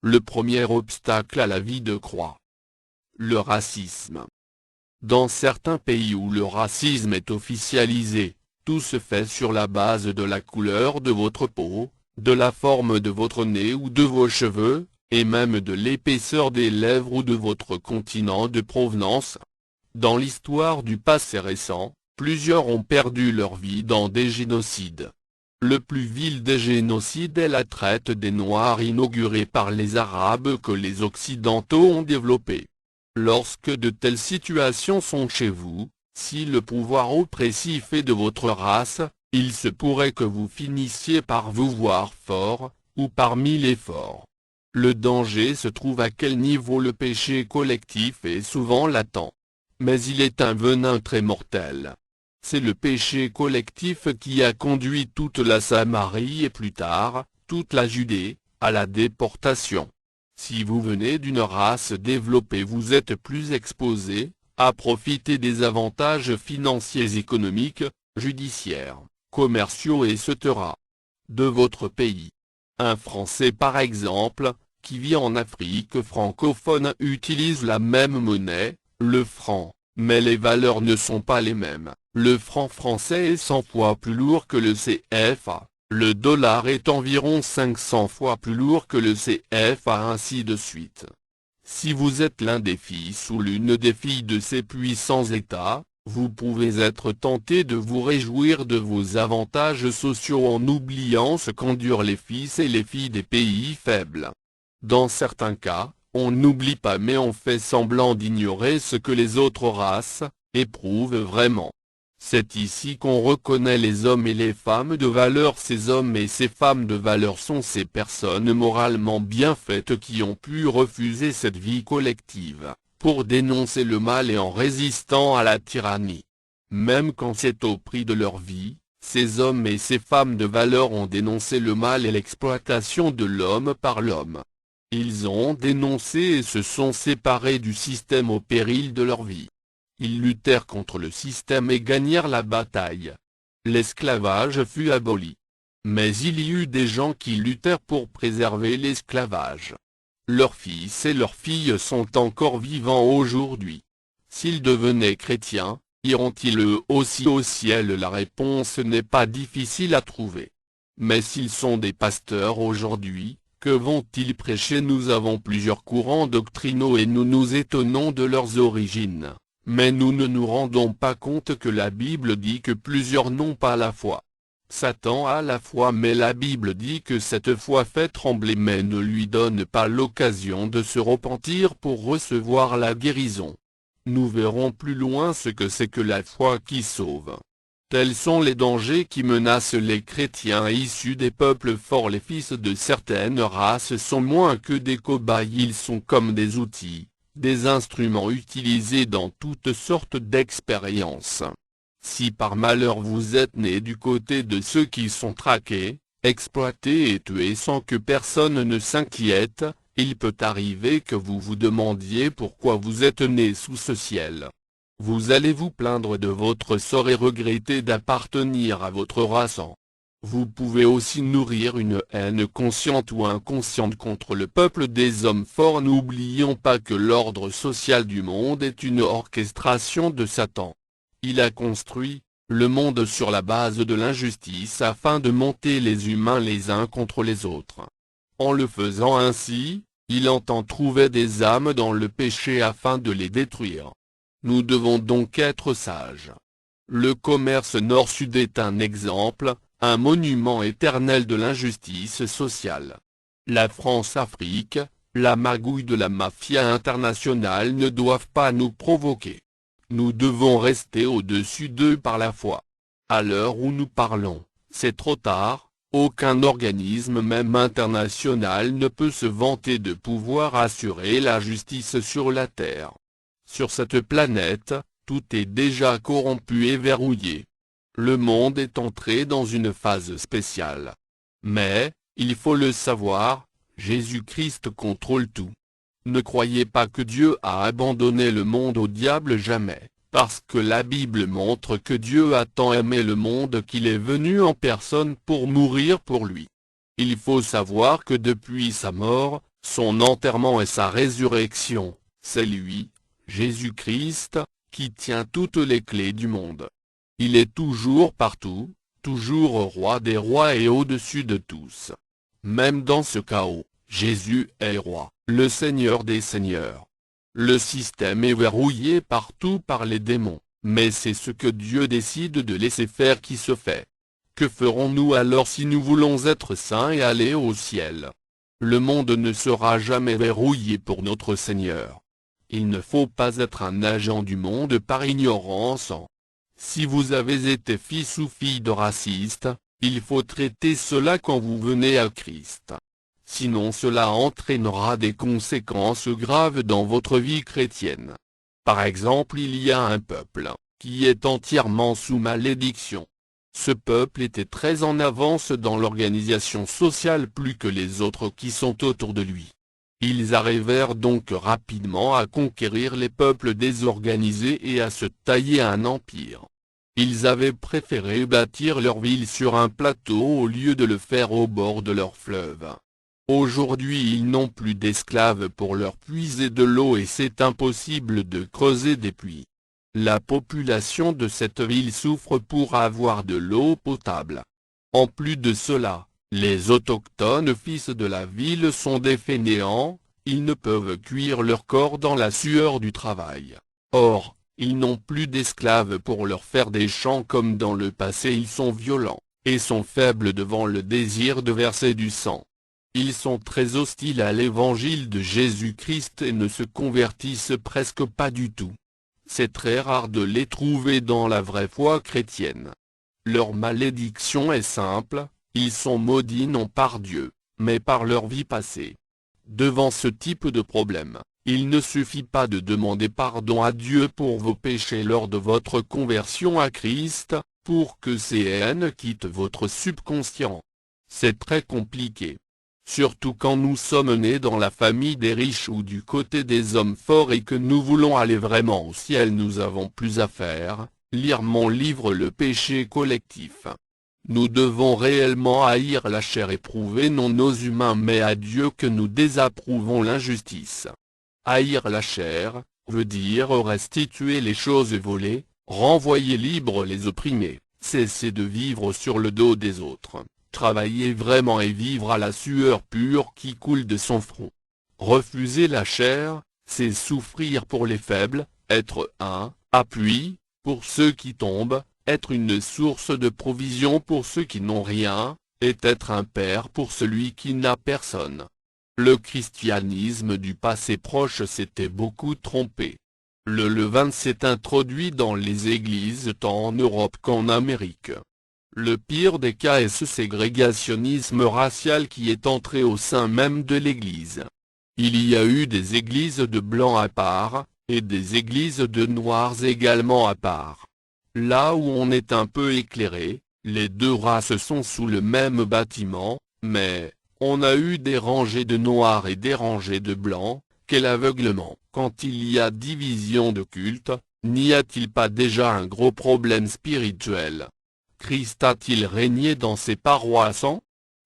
Le premier obstacle à la vie de croix. Le racisme. Dans certains pays où le racisme est officialisé, tout se fait sur la base de la couleur de votre peau, de la forme de votre nez ou de vos cheveux, et même de l'épaisseur des lèvres ou de votre continent de provenance. Dans l'histoire du passé récent, plusieurs ont perdu leur vie dans des génocides. Le plus vil des génocides est la traite des Noirs inaugurée par les Arabes que les Occidentaux ont développé. Lorsque de telles situations sont chez vous, si le pouvoir oppressif est de votre race, il se pourrait que vous finissiez par vous voir fort, ou parmi les forts. Le danger se trouve à quel niveau le péché collectif est souvent latent. Mais il est un venin très mortel. C'est le péché collectif qui a conduit toute la Samarie et plus tard, toute la Judée, à la déportation. Si vous venez d'une race développée, vous êtes plus exposé à profiter des avantages financiers, économiques, judiciaires, commerciaux etc. de votre pays. Un Français par exemple, qui vit en Afrique francophone utilise la même monnaie, le franc, mais les valeurs ne sont pas les mêmes. Le franc français est 100 fois plus lourd que le CFA, le dollar est environ 500 fois plus lourd que le CFA ainsi de suite. Si vous êtes l'un des fils ou l'une des filles de ces puissants États, vous pouvez être tenté de vous réjouir de vos avantages sociaux en oubliant ce qu'endurent les fils et les filles des pays faibles. Dans certains cas, on n'oublie pas mais on fait semblant d'ignorer ce que les autres races éprouvent vraiment. C'est ici qu'on reconnaît les hommes et les femmes de valeur. Ces hommes et ces femmes de valeur sont ces personnes moralement bien faites qui ont pu refuser cette vie collective, pour dénoncer le mal et en résistant à la tyrannie. Même quand c'est au prix de leur vie, ces hommes et ces femmes de valeur ont dénoncé le mal et l'exploitation de l'homme par l'homme. Ils ont dénoncé et se sont séparés du système au péril de leur vie. Ils luttèrent contre le système et gagnèrent la bataille. L'esclavage fut aboli. Mais il y eut des gens qui luttèrent pour préserver l'esclavage. Leurs fils et leurs filles sont encore vivants aujourd'hui. S'ils devenaient chrétiens, iront-ils eux aussi au ciel? La réponse n'est pas difficile à trouver. Mais s'ils sont des pasteurs aujourd'hui, que vont-ils prêcher? Nous avons plusieurs courants doctrinaux et nous nous étonnons de leurs origines. Mais nous ne nous rendons pas compte que la Bible dit que plusieurs n'ont pas la foi. Satan a la foi mais la Bible dit que cette foi fait trembler mais ne lui donne pas l'occasion de se repentir pour recevoir la guérison. Nous verrons plus loin ce que c'est que la foi qui sauve. Tels sont les dangers qui menacent les chrétiens issus des peuples forts. Les fils de certaines races sont moins que des cobayes, ils sont comme des outils, des instruments utilisés dans toutes sortes d'expériences. Si par malheur vous êtes né du côté de ceux qui sont traqués, exploités et tués sans que personne ne s'inquiète, il peut arriver que vous vous demandiez pourquoi vous êtes né sous ce ciel. Vous allez vous plaindre de votre sort et regretter d'appartenir à votre race. Vous pouvez aussi nourrir une haine consciente ou inconsciente contre le peuple des hommes forts. N'oublions pas que l'ordre social du monde est une orchestration de Satan. Il a construit le monde sur la base de l'injustice afin de monter les humains les uns contre les autres. En le faisant ainsi, il entend trouver des âmes dans le péché afin de les détruire. Nous devons donc être sages. Le commerce nord-sud est un exemple, un monument éternel de l'injustice sociale. La France-Afrique, la magouille de la mafia internationale ne doivent pas nous provoquer. Nous devons rester au-dessus d'eux par la foi. À l'heure où nous parlons, c'est trop tard, aucun organisme même international ne peut se vanter de pouvoir assurer la justice sur la Terre. Sur cette planète, tout est déjà corrompu et verrouillé. Le monde est entré dans une phase spéciale. Mais, il faut le savoir, Jésus-Christ contrôle tout. Ne croyez pas que Dieu a abandonné le monde au diable, jamais, parce que la Bible montre que Dieu a tant aimé le monde qu'il est venu en personne pour mourir pour lui. Il faut savoir que depuis sa mort, son enterrement et sa résurrection, c'est lui, Jésus-Christ, qui tient toutes les clés du monde. Il est toujours partout, toujours roi des rois et au-dessus de tous. Même dans ce chaos, Jésus est roi, le Seigneur des seigneurs. Le système est verrouillé partout par les démons, mais c'est ce que Dieu décide de laisser faire qui se fait. Que ferons-nous alors si nous voulons être saints et aller au ciel? Le monde ne sera jamais verrouillé pour notre Seigneur. Il ne faut pas être un agent du monde par ignorance. Si vous avez été fils ou fille de racistes, il faut traiter cela quand vous venez à Christ. Sinon cela entraînera des conséquences graves dans votre vie chrétienne. Par exemple, il y a un peuple qui est entièrement sous malédiction. Ce peuple était très en avance dans l'organisation sociale plus que les autres qui sont autour de lui. Ils arrivèrent donc rapidement à conquérir les peuples désorganisés et à se tailler un empire. Ils avaient préféré bâtir leur ville sur un plateau au lieu de le faire au bord de leur fleuve. Aujourd'hui ils n'ont plus d'esclaves pour leur puiser de l'eau et c'est impossible de creuser des puits. La population de cette ville souffre pour avoir de l'eau potable. En plus de cela, les autochtones fils de la ville sont des fainéants, ils ne peuvent cuire leur corps dans la sueur du travail. Or, ils n'ont plus d'esclaves pour leur faire des chants comme dans le passé. Ils sont violents, et sont faibles devant le désir de verser du sang. Ils sont très hostiles à l'évangile de Jésus-Christ et ne se convertissent presque pas du tout. C'est très rare de les trouver dans la vraie foi chrétienne. Leur malédiction est simple, ils sont maudits non par Dieu, mais par leur vie passée. Devant ce type de problème, il ne suffit pas de demander pardon à Dieu pour vos péchés lors de votre conversion à Christ, pour que ces haines quittent votre subconscient. C'est très compliqué. Surtout quand nous sommes nés dans la famille des riches ou du côté des hommes forts et que nous voulons aller vraiment au ciel. Nous avons plus à faire, lire mon livre Le péché collectif. Nous devons réellement haïr la chair et prouver non nos humains mais à Dieu que nous désapprouvons l'injustice. Haïr la chair, veut dire restituer les choses volées, renvoyer libres les opprimés, cesser de vivre sur le dos des autres. Travailler vraiment et vivre à la sueur pure qui coule de son front. Refuser la chair, c'est souffrir pour les faibles, être un appui pour ceux qui tombent, être une source de provision pour ceux qui n'ont rien, et être un père pour celui qui n'a personne. Le christianisme du passé proche s'était beaucoup trompé. Le levain s'est introduit dans les églises tant en Europe qu'en Amérique. Le pire des cas est ce ségrégationnisme racial qui est entré au sein même de l'Église. Il y a eu des églises de blancs à part, et des églises de noirs également à part. Là où on est un peu éclairé, les deux races sont sous le même bâtiment, mais, on a eu des rangées de noirs et des rangées de blancs. Quel aveuglement! Quand il y a division de culte, n'y a-t-il pas déjà un gros problème spirituel? Christ a-t-il régné dans ses paroisses?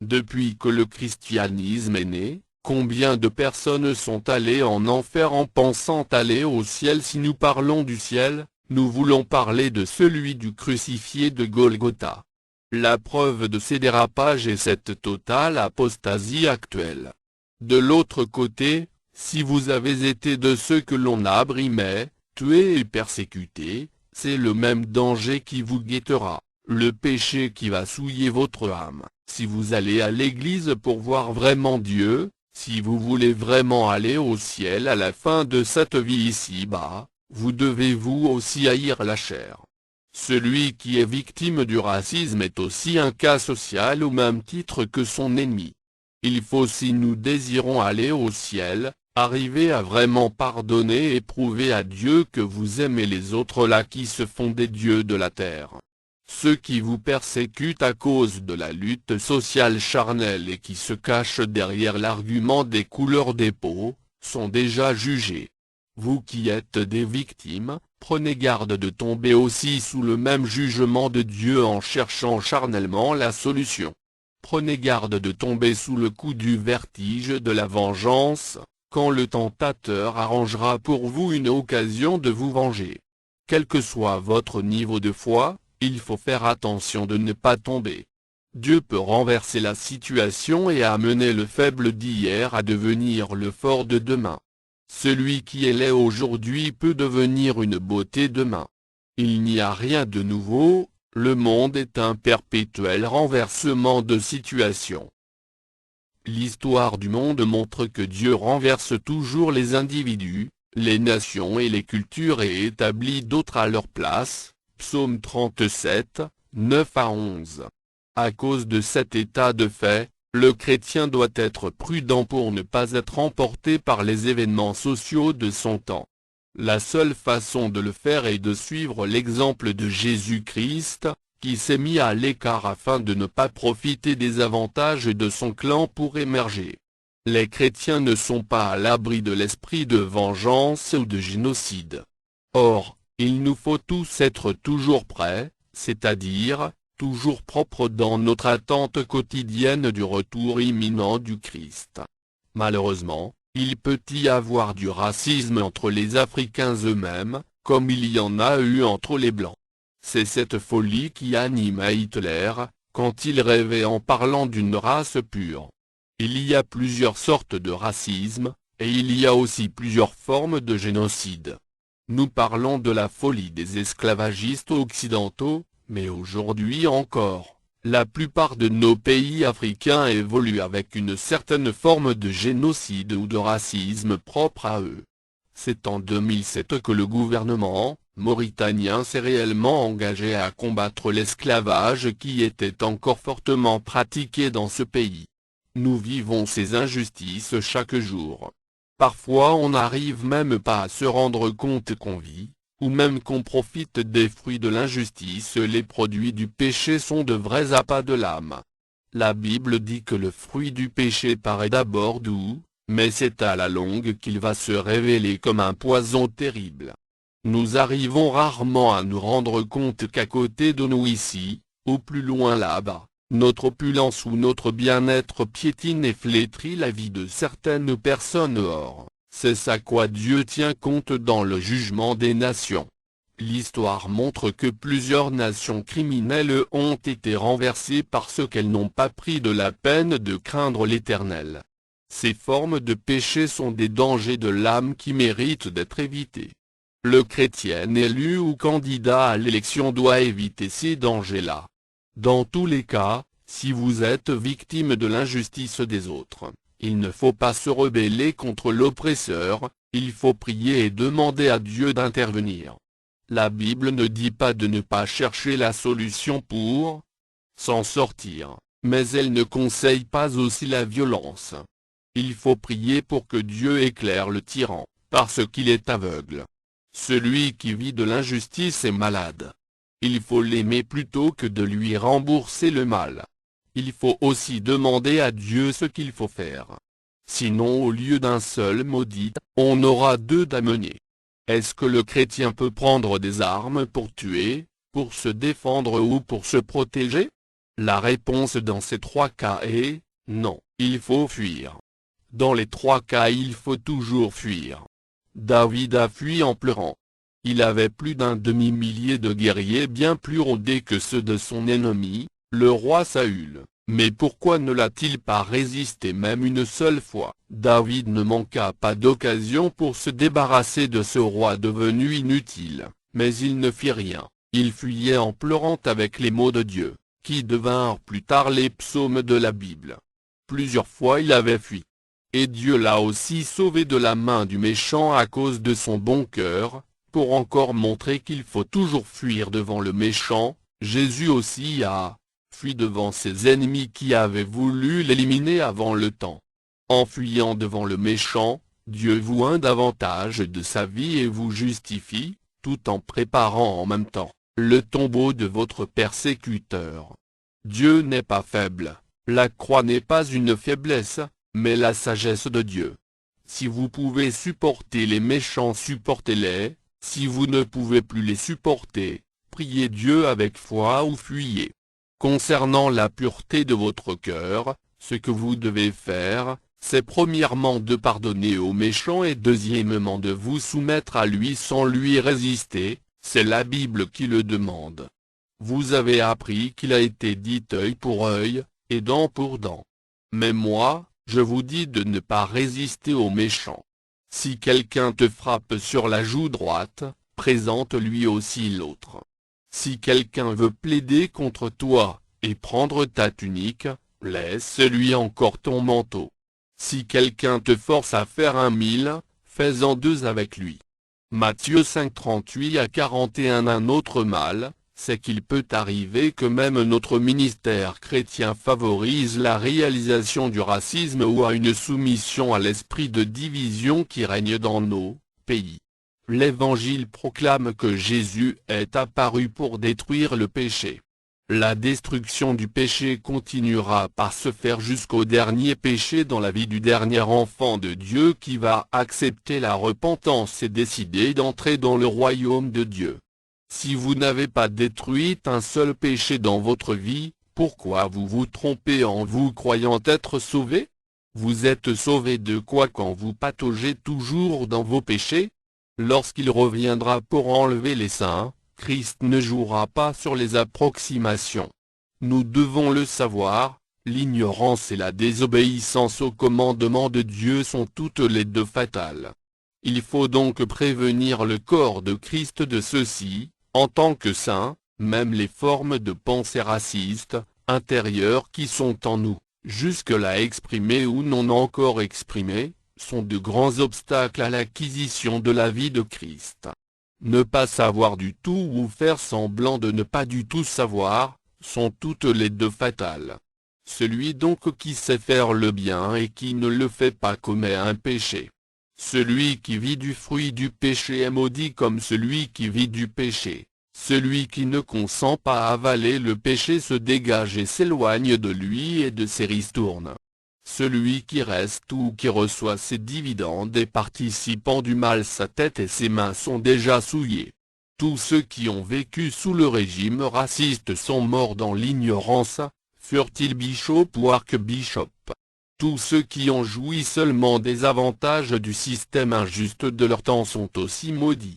Depuis que le christianisme est né, combien de personnes sont allées en enfer en pensant aller au ciel? Si nous parlons du ciel, nous voulons parler de celui du crucifié de Golgotha. La preuve de ces dérapages est cette totale apostasie actuelle. De l'autre côté, si vous avez été de ceux que l'on a brimés, tués et persécutés, c'est le même danger qui vous guettera. Le péché qui va souiller votre âme. Si vous allez à l'église pour voir vraiment Dieu, si vous voulez vraiment aller au ciel à la fin de cette vie ici-bas, vous devez vous aussi haïr la chair. Celui qui est victime du racisme est aussi un cas social au même titre que son ennemi. Il faut, si nous désirons aller au ciel, arriver à vraiment pardonner et prouver à Dieu que vous aimez les autres là qui se font des dieux de la terre. Ceux qui vous persécutent à cause de la lutte sociale charnelle et qui se cachent derrière l'argument des couleurs des peaux, sont déjà jugés. Vous qui êtes des victimes, prenez garde de tomber aussi sous le même jugement de Dieu en cherchant charnellement la solution. Prenez garde de tomber sous le coup du vertige de la vengeance, quand le tentateur arrangera pour vous une occasion de vous venger. Quel que soit votre niveau de foi, il faut faire attention de ne pas tomber. Dieu peut renverser la situation et amener le faible d'hier à devenir le fort de demain. Celui qui est laid aujourd'hui peut devenir une beauté demain. Il n'y a rien de nouveau, le monde est un perpétuel renversement de situation. L'histoire du monde montre que Dieu renverse toujours les individus, les nations et les cultures et établit d'autres à leur place. Psaume 37, 9 à 11. À cause de cet état de fait, le chrétien doit être prudent pour ne pas être emporté par les événements sociaux de son temps. La seule façon de le faire est de suivre l'exemple de Jésus-Christ, qui s'est mis à l'écart afin de ne pas profiter des avantages de son clan pour émerger. Les chrétiens ne sont pas à l'abri de l'esprit de vengeance ou de génocide. Or, il nous faut tous être toujours prêts, c'est-à-dire, toujours propres dans notre attente quotidienne du retour imminent du Christ. Malheureusement, il peut y avoir du racisme entre les Africains eux-mêmes, comme il y en a eu entre les Blancs. C'est cette folie qui anima Hitler, quand il rêvait en parlant d'une race pure. Il y a plusieurs sortes de racisme, et il y a aussi plusieurs formes de génocide. Nous parlons de la folie des esclavagistes occidentaux, mais aujourd'hui encore, la plupart de nos pays africains évoluent avec une certaine forme de génocide ou de racisme propre à eux. C'est en 2007 que le gouvernement mauritanien s'est réellement engagé à combattre l'esclavage qui était encore fortement pratiqué dans ce pays. Nous vivons ces injustices chaque jour. Parfois on n'arrive même pas à se rendre compte qu'on vit, ou même qu'on profite des fruits de l'injustice. Les produits du péché sont de vrais appâts de l'âme. La Bible dit que le fruit du péché paraît d'abord doux, mais c'est à la longue qu'il va se révéler comme un poison terrible. Nous arrivons rarement à nous rendre compte qu'à côté de nous ici, ou plus loin là-bas, notre opulence ou notre bien-être piétine et flétrit la vie de certaines personnes. Or, c'est à quoi Dieu tient compte dans le jugement des nations. L'histoire montre que plusieurs nations criminelles ont été renversées parce qu'elles n'ont pas pris de la peine de craindre l'Éternel. Ces formes de péché sont des dangers de l'âme qui méritent d'être évités. Le chrétien élu ou candidat à l'élection doit éviter ces dangers-là. Dans tous les cas, si vous êtes victime de l'injustice des autres, il ne faut pas se rebeller contre l'oppresseur, il faut prier et demander à Dieu d'intervenir. La Bible ne dit pas de ne pas chercher la solution pour s'en sortir, mais elle ne conseille pas aussi la violence. Il faut prier pour que Dieu éclaire le tyran, parce qu'il est aveugle. Celui qui vit de l'injustice est malade. Il faut l'aimer plutôt que de lui rembourser le mal. Il faut aussi demander à Dieu ce qu'il faut faire. Sinon au lieu d'un seul maudit, on aura deux damnés. Est-ce que le chrétien peut prendre des armes pour tuer, pour se défendre ou pour se protéger? La réponse dans ces trois cas est non, il faut fuir. Dans les trois cas il faut toujours fuir. David a fui en pleurant. Il avait plus d'un demi-millier de guerriers bien plus rodés que ceux de son ennemi, le roi Saül. Mais pourquoi ne l'a-t-il pas résisté même une seule fois? David ne manqua pas d'occasion pour se débarrasser de ce roi devenu inutile, mais il ne fit rien. Il fuyait en pleurant avec les mots de Dieu, qui devinrent plus tard les psaumes de la Bible. Plusieurs fois il avait fui. Et Dieu l'a aussi sauvé de la main du méchant à cause de son bon cœur, pour encore montrer qu'il faut toujours fuir devant le méchant. Jésus aussi a fui devant ses ennemis qui avaient voulu l'éliminer avant le temps. En fuyant devant le méchant, Dieu vous oint davantage de sa vie et vous justifie, tout en préparant en même temps le tombeau de votre persécuteur. Dieu n'est pas faible, la croix n'est pas une faiblesse, mais la sagesse de Dieu. Si vous pouvez supporter les méchants, supportez-les, si vous ne pouvez plus les supporter, priez Dieu avec foi ou fuyez. Concernant la pureté de votre cœur, ce que vous devez faire, c'est premièrement de pardonner au méchant et deuxièmement de vous soumettre à lui sans lui résister, c'est la Bible qui le demande. Vous avez appris qu'il a été dit œil pour œil, et dent pour dent. Mais moi, je vous dis de ne pas résister au méchant. Si quelqu'un te frappe sur la joue droite, présente-lui aussi l'autre. Si quelqu'un veut plaider contre toi, et prendre ta tunique, laisse-lui encore ton manteau. Si quelqu'un te force à faire 1 000, fais-en 2 avec lui. Matthieu 5, 38 à 41. Un autre mal, c'est qu'il peut arriver que même notre ministère chrétien favorise la réalisation du racisme ou à une soumission à l'esprit de division qui règne dans nos pays. L'Évangile proclame que Jésus est apparu pour détruire le péché. La destruction du péché continuera par se faire jusqu'au dernier péché dans la vie du dernier enfant de Dieu qui va accepter la repentance et décider d'entrer dans le royaume de Dieu. Si vous n'avez pas détruit un seul péché dans votre vie, pourquoi vous vous trompez en vous croyant être sauvé? Vous êtes sauvé de quoi quand vous pataugez toujours dans vos péchés? Lorsqu'il reviendra pour enlever les saints, Christ ne jouera pas sur les approximations. Nous devons le savoir, l'ignorance et la désobéissance aux commandements de Dieu sont toutes les deux fatales. Il faut donc prévenir le corps de Christ de ceci, en tant que saint, même les formes de pensée racistes, intérieures qui sont en nous, jusque-là exprimées ou non encore exprimées, sont de grands obstacles à l'acquisition de la vie de Christ. Ne pas savoir du tout ou faire semblant de ne pas du tout savoir, sont toutes les deux fatales. Celui donc qui sait faire le bien et qui ne le fait pas commet un péché. Celui qui vit du fruit du péché est maudit comme celui qui vit du péché. Celui qui ne consent pas à avaler le péché se dégage et s'éloigne de lui et de ses ristournes. Celui qui reste ou qui reçoit ses dividendes et participant du mal, sa tête et ses mains sont déjà souillées. Tous ceux qui ont vécu sous le régime raciste sont morts dans l'ignorance, furent-ils bishop ou archbishop. Tous ceux qui ont joui seulement des avantages du système injuste de leur temps sont aussi maudits.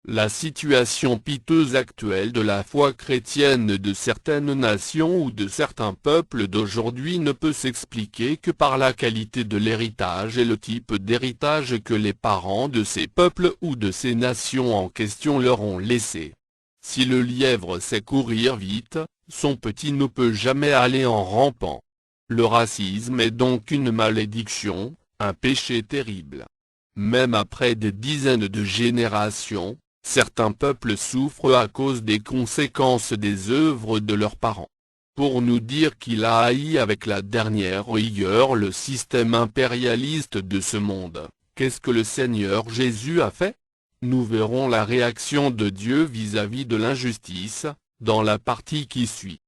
La situation piteuse actuelle de la foi chrétienne de certaines nations ou de certains peuples d'aujourd'hui ne peut s'expliquer que par la qualité de l'héritage et le type d'héritage que les parents de ces peuples ou de ces nations en question leur ont laissé. Si le lièvre sait courir vite, son petit ne peut jamais aller en rampant. Le racisme est donc une malédiction, un péché terrible. Même après des dizaines de générations, certains peuples souffrent à cause des conséquences des œuvres de leurs parents. Pour nous dire qu'il a haï avec la dernière rigueur le système impérialiste de ce monde, qu'est-ce que le Seigneur Jésus a fait? Nous verrons la réaction de Dieu vis-à-vis de l'injustice, dans la partie qui suit.